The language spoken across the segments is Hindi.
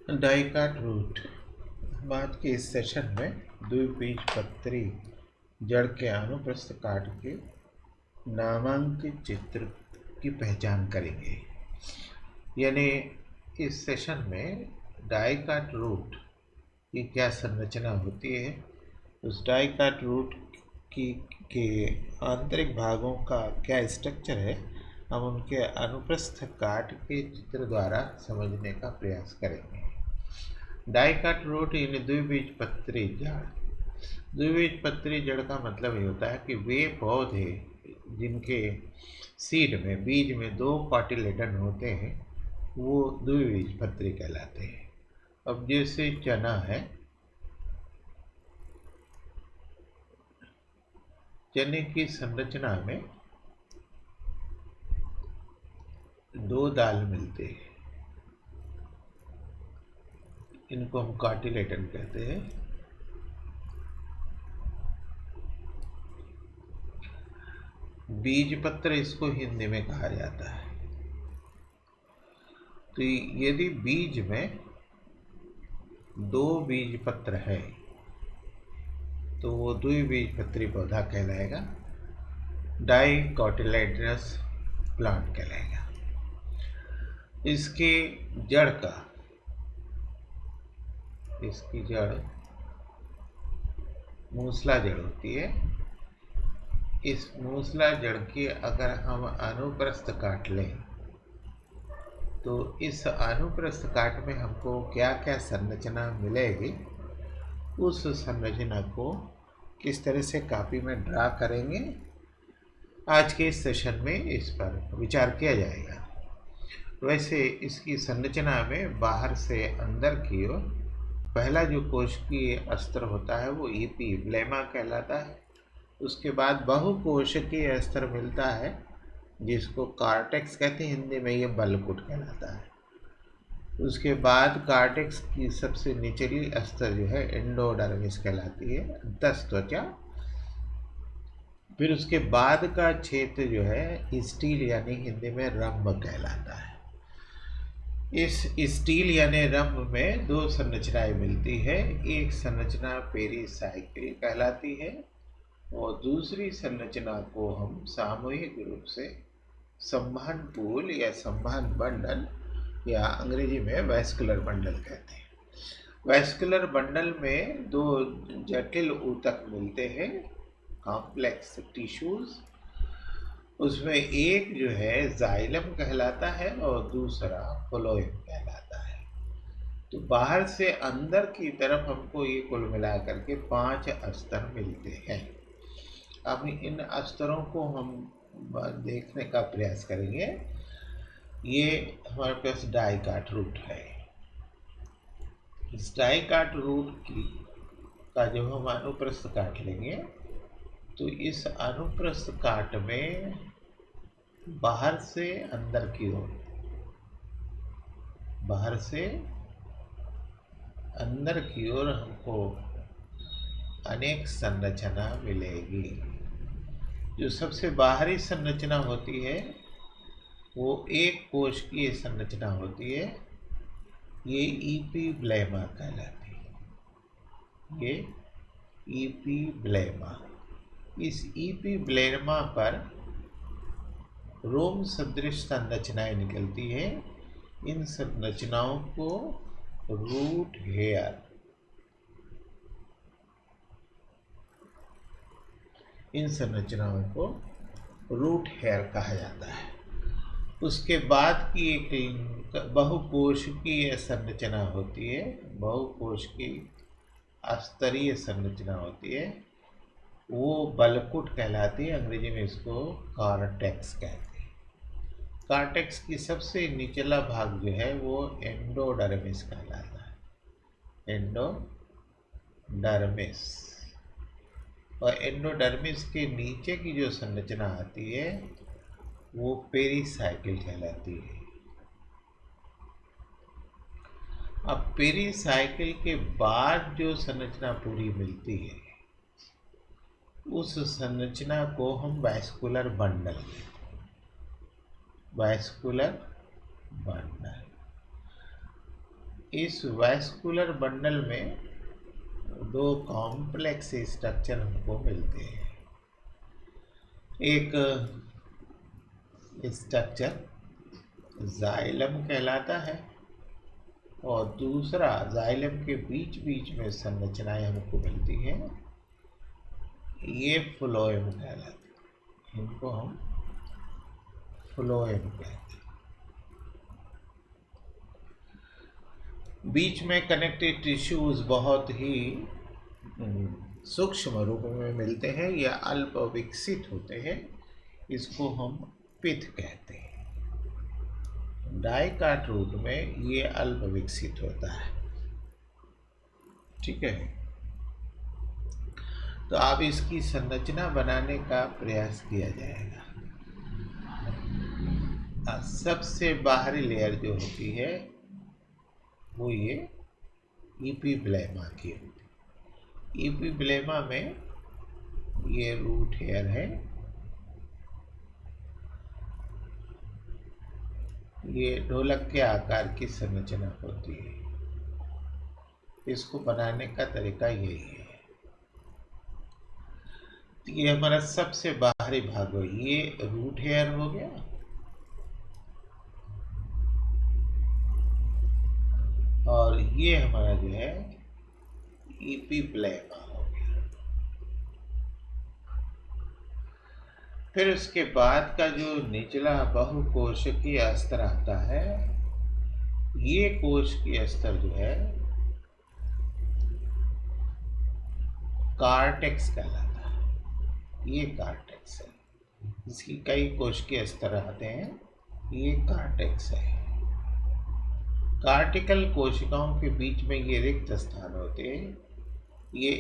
Dicot root. हम आज के इस सेशन में द्विबीजपत्री जड़ के अनुप्रस्थ काट के नामांकित चित्र की पहचान करेंगे। यानी इस सेशन में डाइकाट रूट की क्या संरचना होती है, उस डाइकाट रूट की के आंतरिक भागों का क्या स्ट्रक्चर है, हम उनके अनुप्रस्थ काट के चित्र द्वारा समझने का प्रयास करेंगे। डाइकाट रूट यानी द्विबीजपत्री जड़। द्विबीजपत्री जड़ का मतलब ये होता है कि वे पौधे जिनके सीड में, बीज में 2 कॉटिलेडन होते हैं, वो द्विबीजपत्री कहलाते हैं। अब जैसे चना है, चने की संरचना में 2 दाल मिलते हैं, इनको हम कॉटिलेडन कहते हैं। बीजपत्र इसको हिंदी में कहा जाता है। तो यदि बीज में 2 बीजपत्र है तो वो द्विबीजपत्री पौधा कहलाएगा, डाइकोटिलेडनस प्लांट कहलाएगा। इसकी जड़ मूसला जड़ होती है। इस मूसला जड़ की अगर हम अनुप्रस्थ काट लें तो इस अनुप्रस्थ काट में हमको क्या क्या संरचना मिलेगी, उस संरचना को किस तरह से कॉपी में ड्रा करेंगे, आज के इस सेशन में इस पर विचार किया जाएगा। वैसे इसकी संरचना में बाहर से अंदर की ओर पहला जो कोशिकीय अस्तर होता है वो एपिब्लेमा कहलाता है। उसके बाद बहुकोशिकीय अस्तर मिलता है जिसको कार्टेक्स कहते हैं, हिंदी में ये बलकुट कहलाता है। उसके बाद कार्टेक्स की सबसे निचली अस्तर जो है एंडोडर्मिस कहलाती है, अंतःत्वचा। फिर उसके बाद का क्षेत्र जो है स्टील यानी हिंदी में रंभ कहलाता है। इस स्टील यानी रंभ में 2 संरचनाएं मिलती है। एक संरचना पेरीसाइकिल कहलाती है और दूसरी संरचना को हम सामूहिक रूप से संवहन पूल या संवहन बंडल या अंग्रेजी में वैस्कुलर बंडल कहते हैं। वैस्कुलर बंडल में 2 जटिल ऊतक मिलते हैं, कॉम्प्लेक्स टिश्यूज। उसमें एक जो है जाइलम कहलाता है और दूसरा फ्लोएम कहलाता है। तो बाहर से अंदर की तरफ हमको ये कुल मिलाकर के 5 अस्तर मिलते हैं। अब इन अस्तरों को हम देखने का प्रयास करेंगे। ये हमारे पास डाइकाट रूट है। इस डाइकाट रूट का जब हम अनुप्रस्थ काट लेंगे तो इस अनुप्रस्थ काट में बाहर से अंदर की ओर, बाहर से अंदर की ओर हमको अनेक संरचना मिलेगी। जो सबसे बाहरी संरचना होती है वो एक कोशिकीय संरचना होती है, ये एपिब्लेमा कहलाती है। ये एपिब्लेमा, इस एपिब्लेमा पर रोम सदृश संरचनाएं निकलती है। इन संरचनाओं को रूट हेयर, इन संरचनाओं को रूट हेयर कहा जाता है। उसके बाद की एक बहुकोशिकीय संरचना होती है, बहुकोशिकीय अस्तरीय संरचना होती है, वो बलकुट कहलाती है। अंग्रेजी में इसको कार्टेक्स कहते हैं। कार्टेक्स की सबसे निचला भाग जो है वो एंडोडर्मिस कहलाता है, एंडोडर्मिस। और एंडोडर्मिस के नीचे की जो संरचना आती है वो पेरीसाइकिल कहलाती है। अब पेरीसाइकिल के बाद जो संरचना पूरी मिलती है उस संरचना को हम वैस्कुलर बंडल कहते हैं, वैस्कुलर बंडल। इस वैस्कुलर बंडल में दो कॉम्प्लेक्स स्ट्रक्चर हमको मिलते हैं। एक स्ट्रक्चर जाइलम कहलाता है और दूसरा जाइलम के बीच बीच में संरचनाएं हमको मिलती हैं, ये फ्लोएम कहलाती है। इनको हम फ्लोएम कहते हैं। बीच में कनेक्टिव टिश्यूज बहुत ही सूक्ष्म रूप में मिलते हैं या अल्प विकसित होते हैं, इसको हम पिथ कहते हैं। डाइकाट रूट में ये अल्प विकसित होता है। ठीक है, तो अब इसकी संरचना बनाने का प्रयास किया जाएगा। सबसे बाहरी लेयर जो होती है वो ये इपिब्लेमा की होती है। इपिब्लेमा में ये रूट हेयर है, ये ढोलक के आकार की संरचना होती है। इसको बनाने का तरीका यही है। ये हमारा सबसे बाहरी भाग हो, ये रूट हेयर हो गया, और ये हमारा जो है इपिब्लेमा हो गया। फिर उसके बाद का जो निचला बहुकोशिकीय स्तर आता है, ये कोशिकीय स्तर जो है कार्टेक्स कहलाता है। ये कार्टेक्स है, इसकी कई कोशिकीय स्तर आते हैं, ये कार्टेक्स है। कार्टिकल कोशिकाओं के बीच में ये रिक्त स्थान होते हैं, ये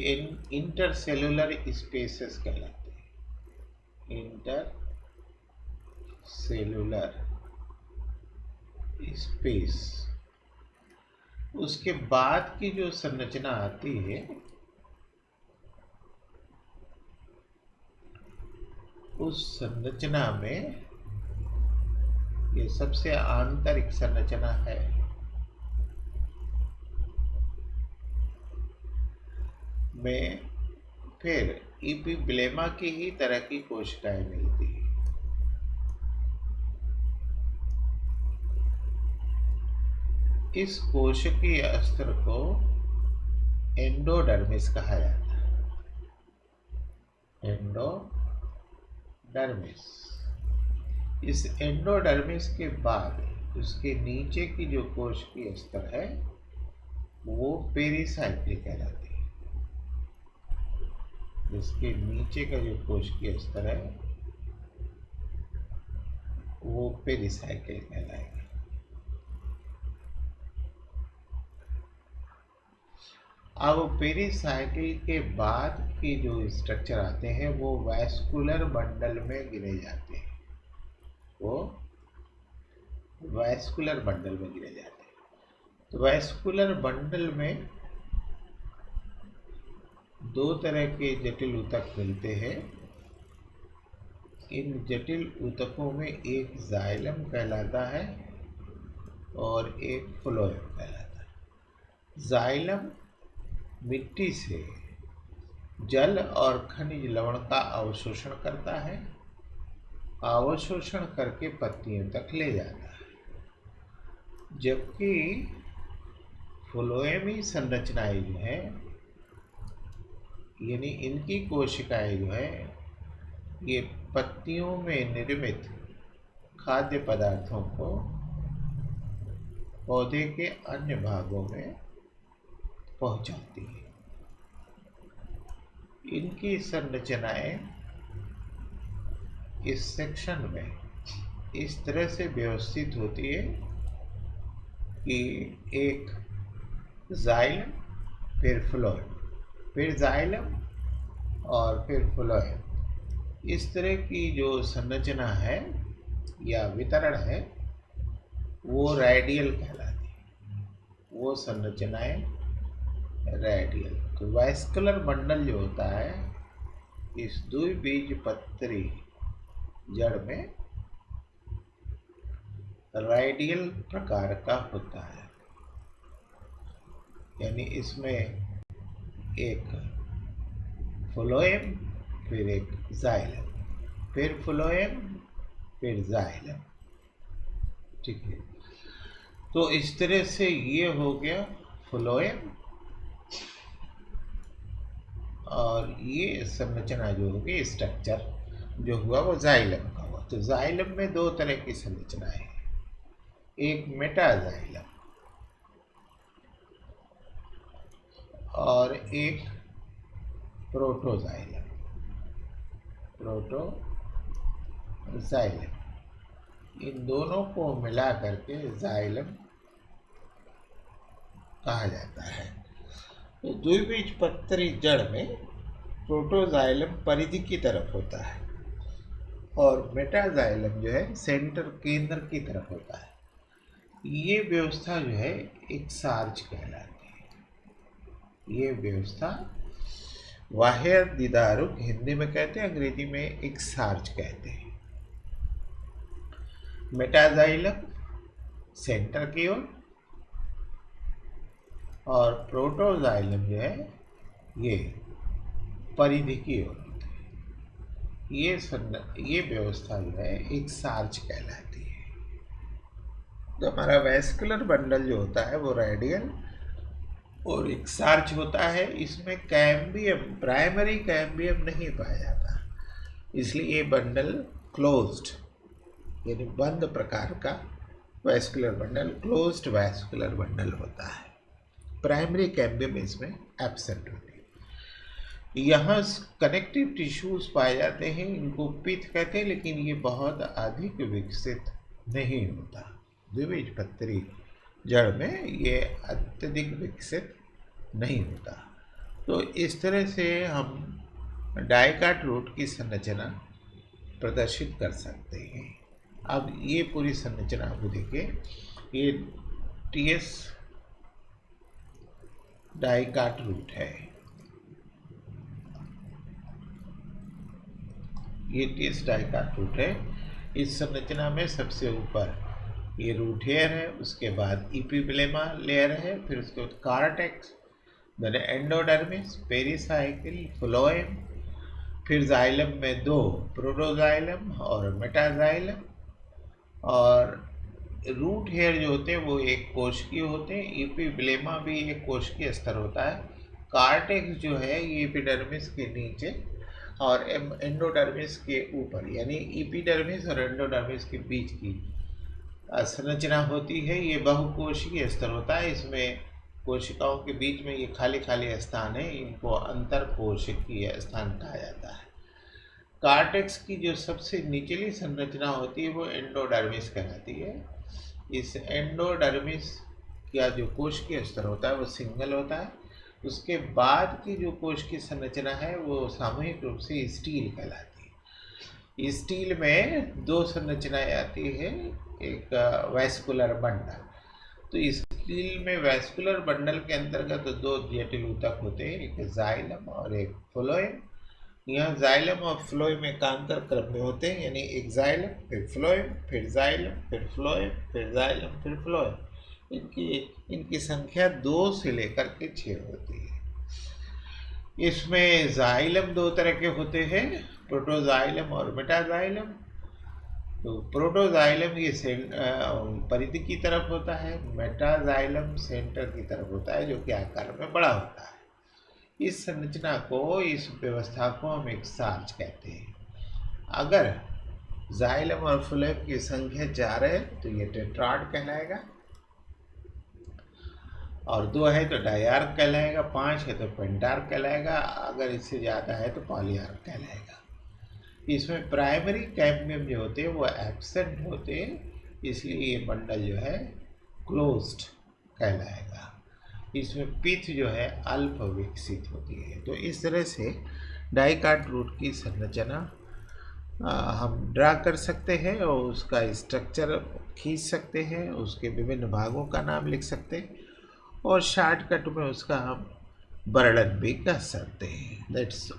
इंटरसेलुलर स्पेसेस कहलाते हैं। Intercellular space. उसके बाद की जो संरचना आती है, उस संरचना में ये सबसे आंतरिक संरचना है। में फिर इपिब्लेमा की ही तरह की कोशिकाएं मिलती है। इस कोशिकीय स्तर को एंडोडर्मिस कहा जाता है। एंडोडर्मिस। इस एंडोडर्मिस के बाद उसके नीचे की जो कोशिकीय स्तर है वो पेरिसाइक्लिक कहलाती है। इसके नीचे का जो कोशिकीय स्तर है वो पेरिसाइकिल कहलाएगा। अब पेरिसाइकिल के बाद के जो स्ट्रक्चर आते हैं वो वैस्कुलर बंडल में गिने जाते हैं। वो वैस्कुलर बंडल में गिने जाते हैं। तो वैस्कुलर बंडल में दो तरह के जटिल ऊतक मिलते हैं। इन जटिल ऊतकों में एक जाइलम कहलाता है और एक फ्लोएम कहलाता है। जाइलम मिट्टी से जल और खनिज लवण का अवशोषण करता है, अवशोषण करके पत्तियों तक ले जाता है, जबकि फ्लोएमी संरचनाएं जो है यानी इनकी कोशिकाएं जो है ये पत्तियों में निर्मित खाद्य पदार्थों को पौधे के अन्य भागों में पहुंचाती है। इनकी संरचनाएं इस सेक्शन में इस तरह से व्यवस्थित होती है कि एक जाइलम, फिर फ्लोएम, फिर जाइलम और फिर फ्लोएम। इस तरह की जो संरचना है या वितरण है वो रेडियल कहलाती है। वो संरचनाएं रेडियल। तो वैस्कुलर बंडल जो होता है इस द्विबीजपत्री जड़ में रेडियल प्रकार का होता है। यानी इसमें एक फ्लोएम, फिर एक जाइलम, फिर फ्लोएम, फिर जाइलम। ठीक है, तो इस तरह से ये हो गया फ्लोएम, और ये संरचना जो होगी, स्ट्रक्चर जो हुआ वो जाइलम का हुआ। तो जाइलम में दो तरह की संरचनाएं हैं, एक मेटाजाइलम और एक प्रोटोजाइलम। इन दोनों को मिला करके जाइलम कहा जाता है। तो द्विबीजपत्री जड़ में प्रोटोजाइलम परिधि की तरफ होता है और मेटाजाइलम जो है सेंटर, केंद्र की तरफ होता है। ये व्यवस्था जो है एक सार्च कहलाती है। ये व्यवस्था बाह्य द्विधारुक, हिंदी में कहते हैं, अंग्रेजी में एक सार्च कहते हैं। मेटाजाइलम सेंटर की ओर और प्रोटोजाइलम जो है ये परिधि की ओर होती है। ये व्यवस्था जो है एक सार्च कहलाती है। तो हमारा वैस्कुलर बंडल जो होता है वो रेडियल और एक सार्च होता है। इसमें कैम्बियम, प्राइमरी कैम्बियम नहीं पाया जाता, इसलिए ये बंडल क्लोज्ड यानी बंद प्रकार का vascular bundle, closed vascular bundle होता है। प्राइमरी कैम्बियम इसमें एब्सेंट होती है। यहाँ कनेक्टिव टिश्यूज पाए जाते हैं, इनको पिथ कहते हैं, लेकिन ये बहुत अधिक विकसित नहीं होता। द्विबीजपत्री जड़ में ये अत्यधिक विकसित नहीं होता। तो इस तरह से हम डाइकाट रूट की संरचना प्रदर्शित कर सकते हैं। अब ये पूरी संरचना को देखिए, ये टीएस डाइकाट रूट है। ये टीएस डाइकाट रूट है। इस संरचना में सबसे ऊपर ये रूट हेयर है, उसके बाद इपिब्लेमा लेयर है, फिर उसके बाद cortex, then endodermis, pericycle, phloem, फिर जाइलम में दो, प्रोटोजाइलम और मेटाजाइलम। और रूट हेयर जो होते हैं वो एक कोशिकीय होते हैं। इपिब्लेमा भी एक कोशिकीय स्तर होता है। कार्टेक्स जो है ये एपिडर्मिस के नीचे और एंडोडर्मिस के ऊपर, यानी एपिडर्मिस और एंडोडर्मिस के बीच की संरचना होती है। ये बहुकोशिकीय स्तर होता है। इसमें कोशिकाओं के बीच में ये खाली खाली स्थान है, इनको अंतर कोशिकीय स्थान कहा जाता है। कार्टेक्स की जो सबसे निचली संरचना होती है वो एंडोडर्मिस कहलाती है। इस एंडोडर्मिस का जो कोशिकीय स्तर होता है वो सिंगल होता है। उसके बाद की जो कोशिकीय संरचना है वो सामूहिक रूप से स्टील कहलाती है। स्टील में दो संरचनाएं आती है, एक वैस्कुलर बंडल। तो स्टील में वैस्कुलर बंडल के अंतर्गत तो दो जटिल ऊतक होते हैं, एक जाइलम और एक फ्लोएम। यहाँ जाइलम और फ्लोएम एकांतर क्रम में होते हैं, यानी एक जाइलम, फिर फ्लोएम, फिर जाइलम, फिर फ्लोएम, फिर जाइलम, फिर फ्लोएम। इनकी संख्या 2 से लेकर के 6 होती है। इसमें जाइलम दो तरह के होते हैं, प्रोटोजाइलम और मेटाजाइलम। तो प्रोटोजाइलम ये परिधि की तरफ होता है, मेटाजाइलम सेंटर की तरफ होता है, जो कि आकार में बड़ा होता है। इस संरचना को, इस व्यवस्था को हम एक सार्च कहते हैं। अगर जाइलम और फ्लोएम की संख्या 4 है तो ये टेट्राड कहलाएगा, और 2 है तो डाइआर्क कहलाएगा, 5 है तो पेंटार्क कहलाएगा, अगर इससे ज़्यादा है तो पॉलीआर्क कहलाएगा। इसमें प्राइमरी कैम्बियम जो होते हैं वो एब्सेंट होते हैं, इसलिए ये बंडल जो है क्लोज्ड कहलाएगा। इसमें पिथ जो है अल्प विकसित होती है। तो इस तरह से डाइकाट रूट की संरचना हम ड्रा कर सकते हैं और उसका स्ट्रक्चर खींच सकते हैं, उसके विभिन्न भागों का नाम लिख सकते हैं और शॉर्टकट में उसका हम वर्णन भी कर सकते हैं। दैट्स